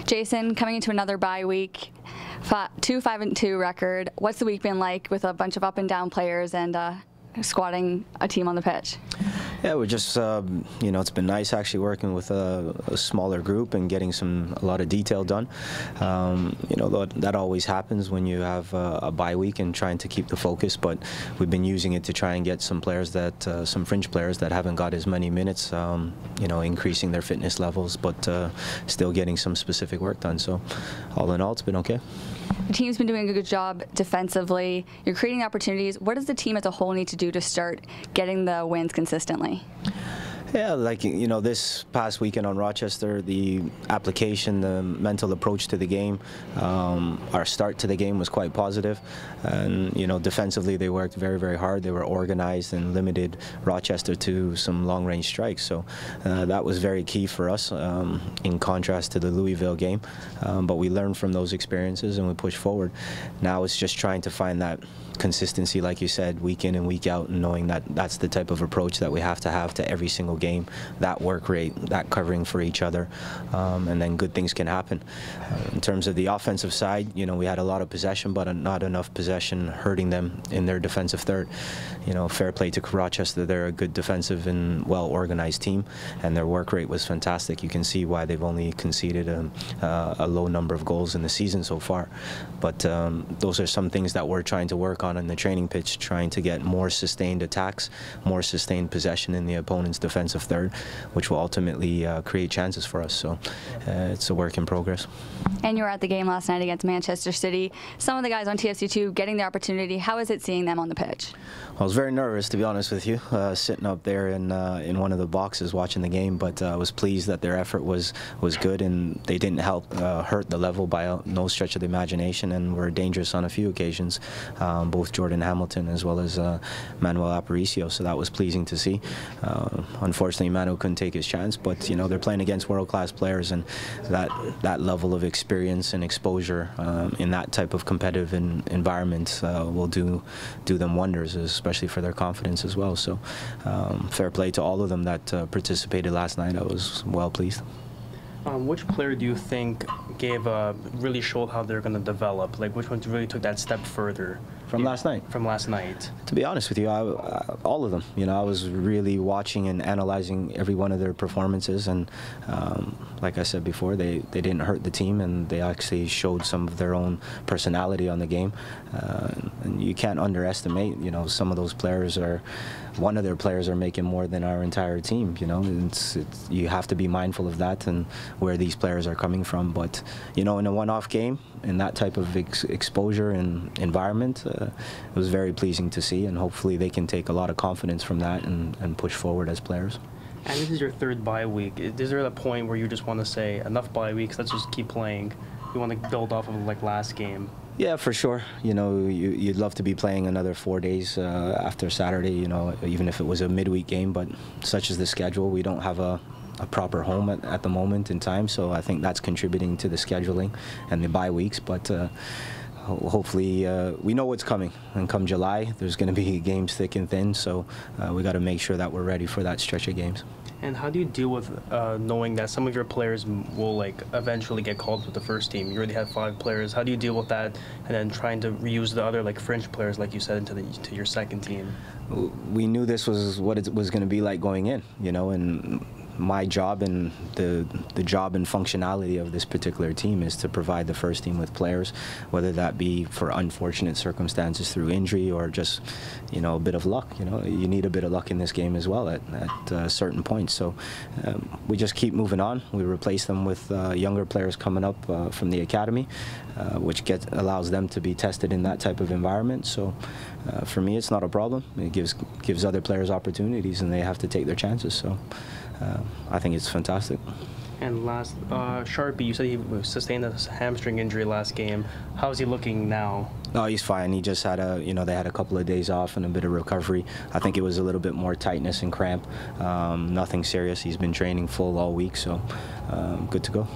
Jason, coming into another bye week, 5-2 record. What's the week been like with a bunch of up and down players and squatting a team on the pitch? Yeah, we're just, it's been nice actually working with a smaller group and getting a lot of detail done. That always happens when you have a bye week and trying to keep the focus, but we've been using it to try and get some players some fringe players that haven't got as many minutes, increasing their fitness levels, but still getting some specific work done. So all in all, it's been okay. The team's been doing a good job defensively. You're creating opportunities. What does the team as a whole need to do to start getting the wins consistently? Yeah, this past weekend on Rochester, the application, the mental approach to the game, our start to the game was quite positive. And, defensively they worked very, very hard. They were organized and limited Rochester to some long-range strikes. So that was very key for us in contrast to the Louisville game. But we learned from those experiences and we pushed forward. Now it's just trying to find that consistency, like you said, week in and week out, and knowing that that's the type of approach that we have to every single game, that work rate, that covering for each other, and then good things can happen. In terms of the offensive side, we had a lot of possession, but not enough possession hurting them in their defensive third. Fair play to Rochester. They're a good defensive and well-organized team, and their work rate was fantastic. You can see why they've only conceded a low number of goals in the season so far. But those are some things that we're trying to work on in the training pitch, trying to get more sustained attacks, more sustained possession in the opponent's defensive third, which will ultimately create chances for us. So it's a work in progress. And you were at the game last night against Manchester City. Some of the guys on TFC2 getting the opportunity. How is it seeing them on the pitch? I was very nervous, to be honest with you, sitting up there in one of the boxes watching the game, but I was pleased that their effort was good, and they didn't hurt the level by no stretch of the imagination, and were dangerous on a few occasions, both Jordan Hamilton as well as Manuel Aparicio, so that was pleasing to see. Unfortunately, Manu couldn't take his chance, but they're playing against world-class players, and that level of experience and exposure in that type of competitive environment will do them wonders, especially for their confidence as well. So fair play to all of them that participated last night. I was well pleased. Which player do you think really showed how they're going to develop? Like, which one really took that step further? From last night? From last night. To be honest with you, all of them. I was really watching and analyzing every one of their performances, and like I said before, they didn't hurt the team, and they actually showed some of their own personality on the game. And you can't underestimate, some of those players one of their players are making more than our entire team. You have to be mindful of that and where these players are coming from. But in a one-off game, in that type of exposure and environment, it was very pleasing to see, and hopefully they can take a lot of confidence from that and push forward as players. And this is your third bye week. Is there a point where you just want to say, enough bye weeks, let's just keep playing? You want to build off of like last game? Yeah, for sure. You'd love to be playing another 4 days after Saturday, even if it was a midweek game, but such is the schedule. We don't have a proper home at the moment in time, so I think that's contributing to the scheduling and the bye weeks. But hopefully we know what's coming, and come July there's going to be games thick and thin, so we got to make sure that we're ready for that stretch of games. And how do you deal with knowing that some of your players will eventually get called with the first team? You already have 5 players. How do you deal with that, and then trying to reuse the other fringe players, like you said, into your second team? We knew this was what it was going to be like going in, and my job and the job and functionality of this particular team is to provide the first team with players, whether that be for unfortunate circumstances through injury or just a bit of luck. You need a bit of luck in this game as well at certain points. So we just keep moving on. We replace them with younger players coming up from the academy, which allows them to be tested in that type of environment. So for me, it's not a problem. It gives other players opportunities, and they have to take their chances. So I think it's fantastic. And last, Sharpie, you said he sustained a hamstring injury last game. How's he looking now? Oh, he's fine. He just had they had a couple of days off and a bit of recovery. I think it was a little bit more tightness and cramp. Nothing serious. He's been training full all week, so good to go.